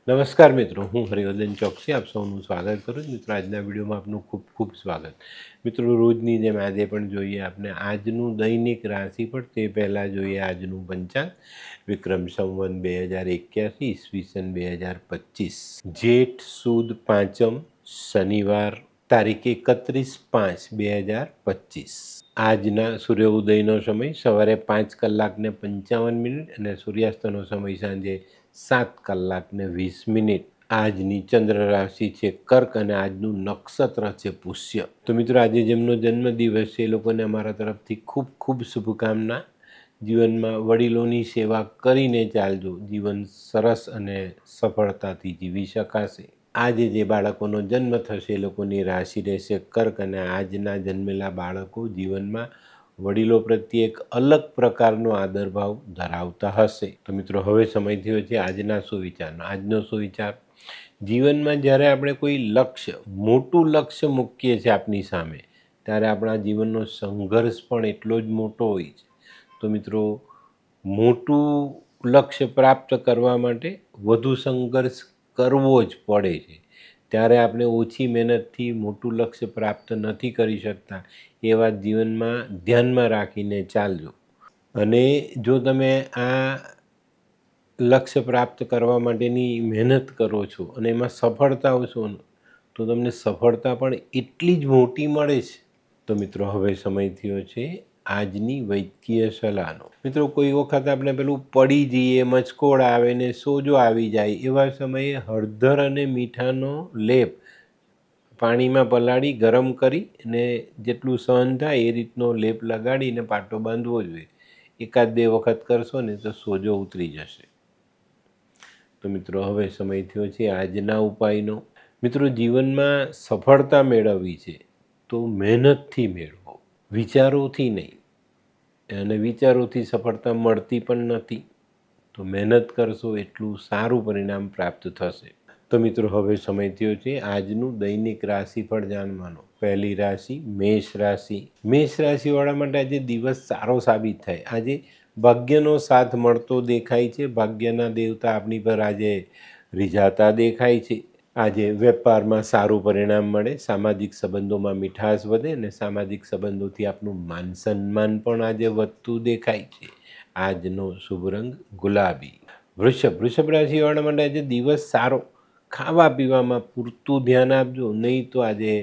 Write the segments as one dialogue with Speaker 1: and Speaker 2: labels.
Speaker 1: નમસ્કાર મિત્રો, હું હરિવર્ધન ચોકસી આપ સૌનું સ્વાગત કરું છું. મિત્રો, આજના વિડીયોમાં આપનું ખૂબ ખૂબ સ્વાગત. મિત્રો, રોજની જેમ આજે પણ જોઈએ આપણે આજનું દૈનિક રાશિફળ. તે પહેલાં જોઈએ આજનું પંચાંગ. વિક્રમ સંવત 2081 ઈસવીસન 2025, જેઠ સુદ પાંચમ, શનિવાર, તારીખ 31/5/2025. આજના સૂર્ય ઉદયનો સમય સવારે 5:55 અને સૂર્યાસ્તનો સમય સાંજે 7:20. આજની ચંદ્ર રાશિ છે કર્ક અને આજનું નક્ષત્ર છે પુષ્ય. તો મિત્રો, આજે જેમનો જન્મદિવસ છે એ લોકોને અમારા તરફથી ખૂબ ખૂબ શુભકામના. જીવનમાં વડીલોની સેવા કરીને ચાલજો, જીવન સરસ અને સફળતાથી જીવી શકાશે. આજે જે બાળકોનો જન્મ થશે એ લોકોની રાશિ રહેશે કર્ક અને આજના જન્મેલા બાળકો જીવનમાં વડીલો પ્રત્યે એક અલગ પ્રકારનો આદરભાવ ધરાવતા હશે. તો મિત્રો, હવે સમય થયો છે આજના સુવિચારનો. આજનો સુવિચાર: જીવનમાં જ્યારે આપણે કોઈ મોટું લક્ષ્ય મૂકીએ છીએ આપની સામે, ત્યારે આપણા જીવનનો સંઘર્ષ પણ એટલો જ મોટો હોય છે. તો મિત્રો, મોટું લક્ષ્ય પ્રાપ્ત કરવા માટે વધુ સંઘર્ષ કરવો જ પડે છે. ત્યારે આપણે ઓછી મહેનતથી મોટું લક્ષ્ય પ્રાપ્ત નથી કરી શકતા. એ વાત જીવનમાં ધ્યાનમાં રાખીને ચાલજો. અને જો તમે આ લક્ષ્ય પ્રાપ્ત કરવા માટેની મહેનત કરો છો અને એમાં સફળતા આવશો ને, તો તમને સફળતા પણ એટલી જ મોટી મળે છે. તો મિત્રો, હવે સમય થયો છે આજની વૈદ્યકીય સલાહનો. મિત્રો, કોઈ વખત આપણે પેલું પડી જઈએ, મચકોડ આવે ને સોજો આવી જાય, એવા સમયે હળદર અને મીઠાનો લેપ પાણીમાં પલાળી ગરમ કરી અને જેટલું સહન થાય એ રીતનો લેપ લગાડીને પાટો બાંધવો જોઈએ. 1-2 વખત કરશો ને તો સોજો ઉતરી જશે. તો મિત્રો, હવે સમય થયો છે આજના ઉપાયનો. મિત્રો, જીવનમાં સફળતા મેળવવી છે તો મહેનતથી મેળવો, વિચારોથી નહીં. અને વિચારોથી સફળતા મળતી પણ નથી. તો મહેનત કરશો એટલું સારું પરિણામ પ્રાપ્ત થશે. તો મિત્રો, હવે સમય થયો છે આજનું દૈનિક રાશિફળ જાણવાનો. પહેલી રાશિ મેષ રાશિ. મેષ રાશિવાળા માટે આજે દિવસ સારો સાબિત થાય. આજે ભાગ્યનો સાથ મળતો દેખાય છે. ભાગ્યના દેવતા આપણી પર આજે રીઝાતા દેખાય છે. આજે વેપારમાં સારું પરિણામ મળે, સામાજિક સંબંધોમાં મીઠાશ વધે અને સામાજિક સંબંધોથી આપનું માન સન્માન પણ આજે વધતું દેખાય છે. આજનો શુભ રંગ ગુલાબી. વૃષભ રાશિવાળા માટે આજે દિવસ સારો. ખાવા પીવામાં પૂરતું ધ્યાન આપજો, નહીં તો આજે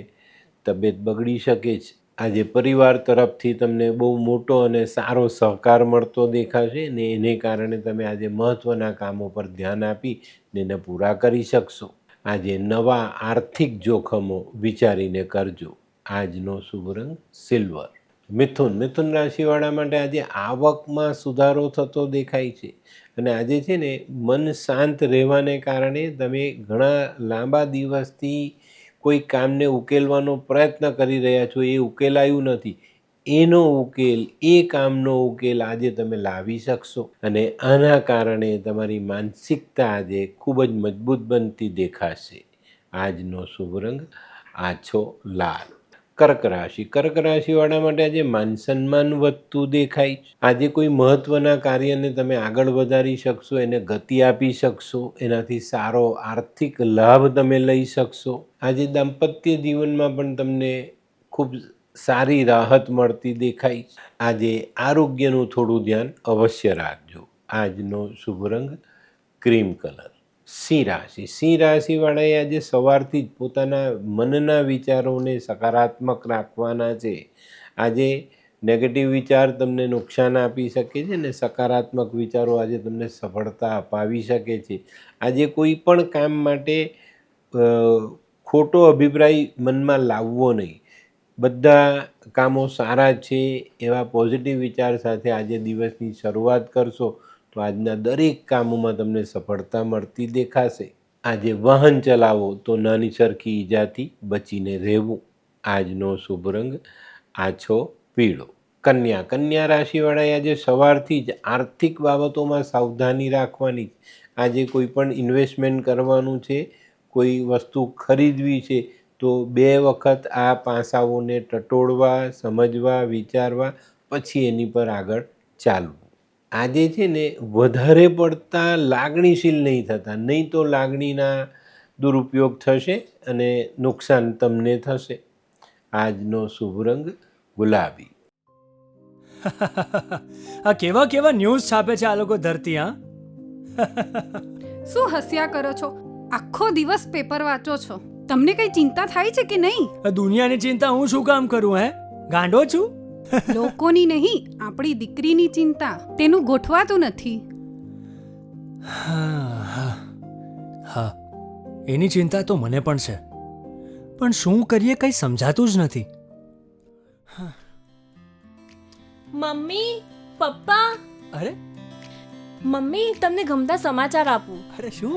Speaker 1: તબિયત બગડી શકે છે. આજે પરિવાર તરફથી તમને બહુ મોટો અને સારો સહકાર મળતો દેખાશે ને એને કારણે તમે આજે મહત્ત્વના કામો પર ધ્યાન આપી એને પૂરા કરી શકશો. આજે નવા આર્થિક જોખમો વિચારીને કરજો. આજનો શુભ રંગ સિલ્વર. મિથુન રાશિવાળા માટે આજે આવકમાં સુધારો થતો દેખાય છે. અને આજે છે ને, મન શાંત રહેવાને કારણે તમે ઘણા લાંબા દિવસથી કોઈ કામને ઉકેલવાનો પ્રયત્ન કરી રહ્યા છો, એ ઉકેલાયું નથી, એનો ઉકેલ, એ કામનો ઉકેલ આજે તમે લાવી શકશો. અને આના કારણે તમારી માનસિકતા આજે ખૂબ જ મજબૂત બનતી દેખાશે. આજનો શુભ રંગ આછો લાલ. કર્ક રાશિવાળા માટે આજે માન સન્માન વધતું દેખાય. આજે કોઈ મહત્ત્વના કાર્યને તમે આગળ વધારી શકશો, એને ગતિ આપી શકશો, એનાથી સારો આર્થિક લાભ તમે લઈ શકશો. આજે દાંપત્ય જીવનમાં પણ તમને ખૂબ સારી રાહત મળતી દેખાય. આજે આરોગ્યનું થોડું ધ્યાન અવશ્ય રાખજો. આજનો શુભ રંગ ક્રીમ કલર. સિંહ રાશિવાળાએ આજે સવારથી જ પોતાના મનના વિચારોને સકારાત્મક રાખવાના છે. આજે નેગેટિવ વિચાર તમને નુકસાન આપી શકે છે ને સકારાત્મક વિચારો આજે તમને સફળતા અપાવી શકે છે. આજે કોઈ પણ કામ માટે ખોટો અભિપ્રાય મનમાં લાવવો નહીં. બધા કામો સારા છે એવા પોઝિટિવ વિચાર સાથે આજે દિવસની શરૂઆત કરશો તો આજના દરેક કામોમાં તમને સફળતા મળતી દેખાશે. આજે વાહન ચલાવો તો નાની સરખી ઈજાથી બચીને રહેવું. આજનો શુભ રંગ આછો પીળો. કન્યા રાશિવાળાએ આજે સવારથી જ આર્થિક બાબતોમાં સાવધાની રાખવાની. આજે કોઈ પણ ઇન્વેસ્ટમેન્ટ કરવાનું છે, કોઈ વસ્તુ ખરીદવી છે, તો 2 વખત આ પાસાઓને ટટોળવા, સમજવા, વિચારવા, પછી એની પર આગળ ચાલવું. આજે છે ને વધારે પડતા લાગણીશીલ નહીં થતા, નહીં તો લાગણીના દુરુપયોગ થશે અને નુકસાન તમને થશે. આજનો શુભ રંગ ગુલાબી.
Speaker 2: આ કેવા કેવા ન્યૂઝ છાપે છે આ લોકો ધરતી. હા,
Speaker 3: શું હસ્યા કરો છો? આખો દિવસ પેપર વાંચો છો, તમને કઈ ચિંતા થાય છે કે નહીં?
Speaker 2: આ દુનિયાની ચિંતા હું શું કામ કરું? ગાંડો છું?
Speaker 3: લોકોની નહીં, આપણી દીકરીની ચિંતા. તેનું ગોઠવાતું નથી.
Speaker 2: હા, એની ચિંતા તો મને પણ છે, પણ શું કરીએ કંઈ સમજાતું જ નથી.
Speaker 4: મમ્મી, પપ્પા.
Speaker 2: અરે
Speaker 4: મમ્મી, તમને ગમતા સમાચાર આપું.
Speaker 2: અરે શું?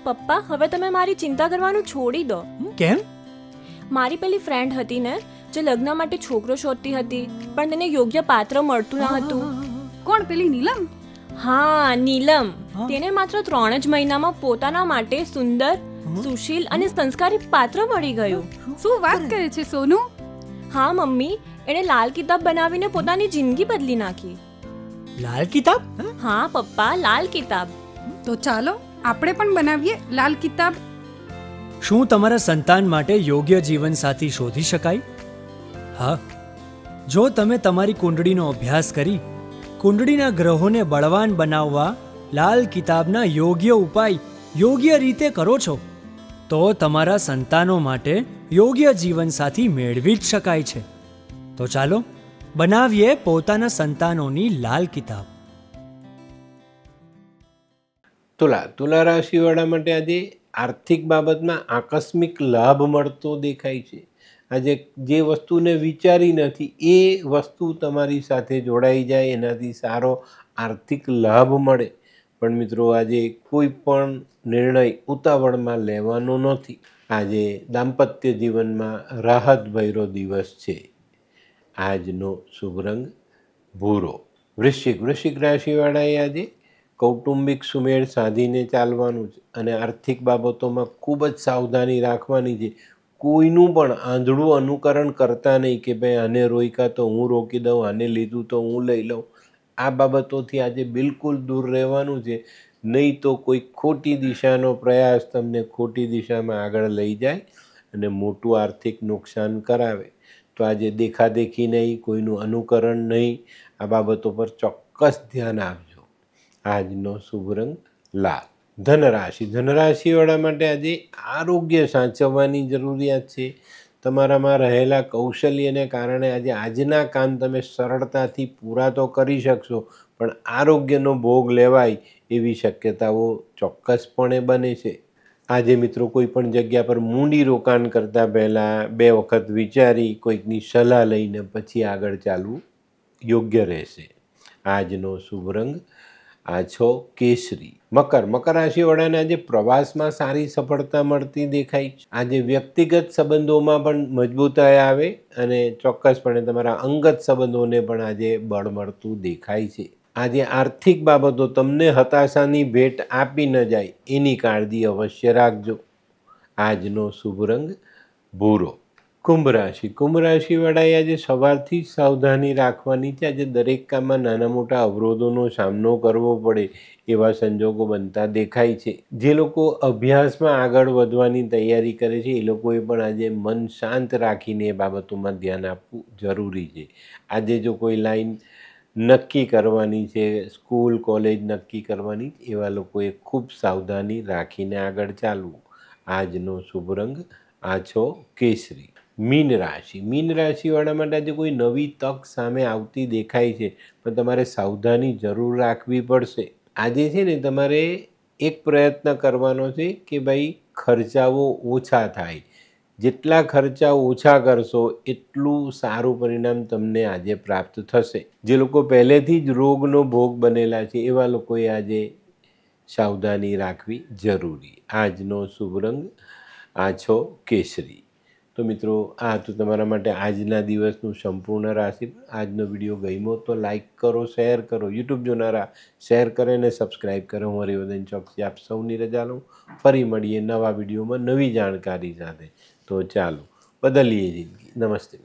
Speaker 4: પપ્પા, હવે તમે મારી ચિંતા કરવાનું છોડી દો.
Speaker 2: કેમ?
Speaker 4: મારી પેલી ફ્રેન્ડ હતી ને, જે લગ્ન માટે છોકરો શોધતી હતી, પણ તેને યોગ્ય પાત્ર મળતું ન હતું.
Speaker 3: કોણ, પેલી નીલમ?
Speaker 4: હા, નીલમ. તેને માત્ર 3 જ મહિનામાં પોતાના માટે સુંદર, સુશીલ અને સંસ્કારી પાત્ર મળી ગયું.
Speaker 3: શું વાત કરે છે સોનુ?
Speaker 4: હા મમ્મી, એણે લાલ કિતાબ બનાવીને પોતાની જિંદગી બદલી નાખી.
Speaker 2: લાલ કિતાબ?
Speaker 4: હા પપ્પા, લાલ કિતાબ.
Speaker 3: તો ચાલો આપણે પણ બનાવીએ લાલ કિતાબ.
Speaker 2: શું તમારા સંતાન માટે યોગ્ય જીવનસાથી શોધી શકાય? હા, જો તમે તમારી કુંડળીનો અભ્યાસ કરી કુંડળીના ગ્રહોને બળવાન બનાવવા લાલ કિતાબના યોગ્ય ઉપાય યોગ્ય રીતે કરો છો, તો તમારા સંતાનો માટે યોગ્ય જીવનસાથી મેળવી જ શકાય છે. તો ચાલો બનાવીએ પોતાના સંતાનોની લાલ કિતાબ.
Speaker 1: તુલા રાશિવાળા માટે આજે આર્થિક બાબતમાં આકસ્મિક લાભ મળતો દેખાય છે. આજે જે વસ્તુને વિચારી નથી એ વસ્તુ તમારી સાથે જોડાઈ જાય, એનાથી સારો આર્થિક લાભ મળે. પણ મિત્રો, આજે કોઈ પણ નિર્ણય ઉતાવળમાં લેવાનો નથી. આજે દાંપત્ય જીવનમાં રાહત ભર્યો દિવસ છે. આજનો શુભ રંગ ભૂરો. વૃશ્ચિક રાશિવાળાએ આજે કૌટુંબિક સુમેળ સાધીને ચાલવાનું છે અને આર્થિક બાબતોમાં ખૂબ જ સાવધાની રાખવાની છે. કોઈનું પણ આંધળું અનુકરણ કરતા નહીં કે ભાઈ આને રોક્યા તો હું રોકી દઉં, આને લીધું તો હું લઈ લઉં. આ બાબતોથી આજે બિલકુલ દૂર રહેવાનું છે, નહીં તો કોઈ ખોટી દિશાનો પ્રયાસ તમને ખોટી દિશામાં આગળ લઈ જાય અને મોટું આર્થિક નુકસાન કરાવે. તો આજે દેખાદેખી નહીં, કોઈનું અનુકરણ નહીં, આ બાબતો પર ચોક્કસ ધ્યાન આપજો. આજનો શુભ રંગ લાલ. ધનરાશિવાળા માટે આજે આરોગ્ય સાચવવાની જરૂરિયાત છે. તમારામાં રહેલા કૌશલ્યને કારણે આજે આજના કામ તમે સરળતાથી પૂરા તો કરી શકશો, પણ આરોગ્યનો ભોગ લેવાય એવી શક્યતાઓ ચોક્કસપણે બને છે. આજે મિત્રો, કોઈ પણ જગ્યા પર મૂડી રોકાણ કરતાં પહેલાં 2 વખત વિચારી કોઈકની સલાહ લઈને પછી આગળ ચાલવું યોગ્ય રહેશે. આજનો શુભ રંગ આછો કેસરી. મકર રાશિવાળાને આજે પ્રવાસમાં સારી સફળતા મળતી દેખાય છે. આજે વ્યક્તિગત સંબંધોમાં પણ મજબૂતાઈ આવે અને ચોક્કસપણે તમારા અંગત સંબંધોને પણ આજે બળ મળતું દેખાય છે. આજે આર્થિક બાબતો તમને હતાશાની ભેટ આપી ન જાય એની કાળજી અવશ્ય રાખજો. આજનો શુભ રંગ ભૂરો. કુંભ રાશિવાળાએ આજે સવારથી જ સાવધાની રાખવાની છે. આજે દરેક કામમાં નાના મોટા અવરોધોનો સામનો કરવો પડે એવા સંજોગો બનતા દેખાય છે. જે લોકો અભ્યાસમાં આગળ વધવાની તૈયારી કરે છે એ લોકોએ પણ આજે મન શાંત રાખીને એ બાબતોમાં ધ્યાન આપવું જરૂરી છે. આજે જો કોઈ લાઈન નક્કી કરવાની છે, સ્કૂલ કોલેજ નક્કી કરવાની, એવા લોકોએ ખૂબ સાવધાની રાખીને આગળ ચાલવું. આજનો શુભ રંગ આછો કેસરી. મીન રાશિવાળા માટે આજે કોઈ નવી તક સામે આવતી દેખાય છે, પણ તમારે સાવધાની જરૂર રાખવી પડશે. આજે છે ને તમારે એક પ્રયત્ન કરવાનો છે કે ભાઈ ખર્ચાઓ ઓછા થાય. જેટલા ખર્ચા ઓછા કરશો એટલું સારું પરિણામ તમને આજે પ્રાપ્ત થશે. જે લોકો પહેલેથી જ રોગનો ભોગ બનેલા છે એવા લોકોએ આજે સાવધાની રાખવી જરૂરી. આજનો શુભ રંગ આછો કેસરી. તો મિત્રો, આ હતું તમારા માટે આજના દિવસનું સંપૂર્ણ રાશિ. આજનો વિડીયો ગમ્યો તો લાઈક કરો, શેર કરો. યુટ્યુબ જોનારા શેર કરે અને સબસ્ક્રાઈબ કરે. હું હરિવર્ધન ચોકસી આપ સૌની રજા લઉં. ફરી મળીએ નવા વિડીયોમાં નવી જાણકારી સાથે. તો ચાલો બદલીએ જિંદગી. નમસ્તે.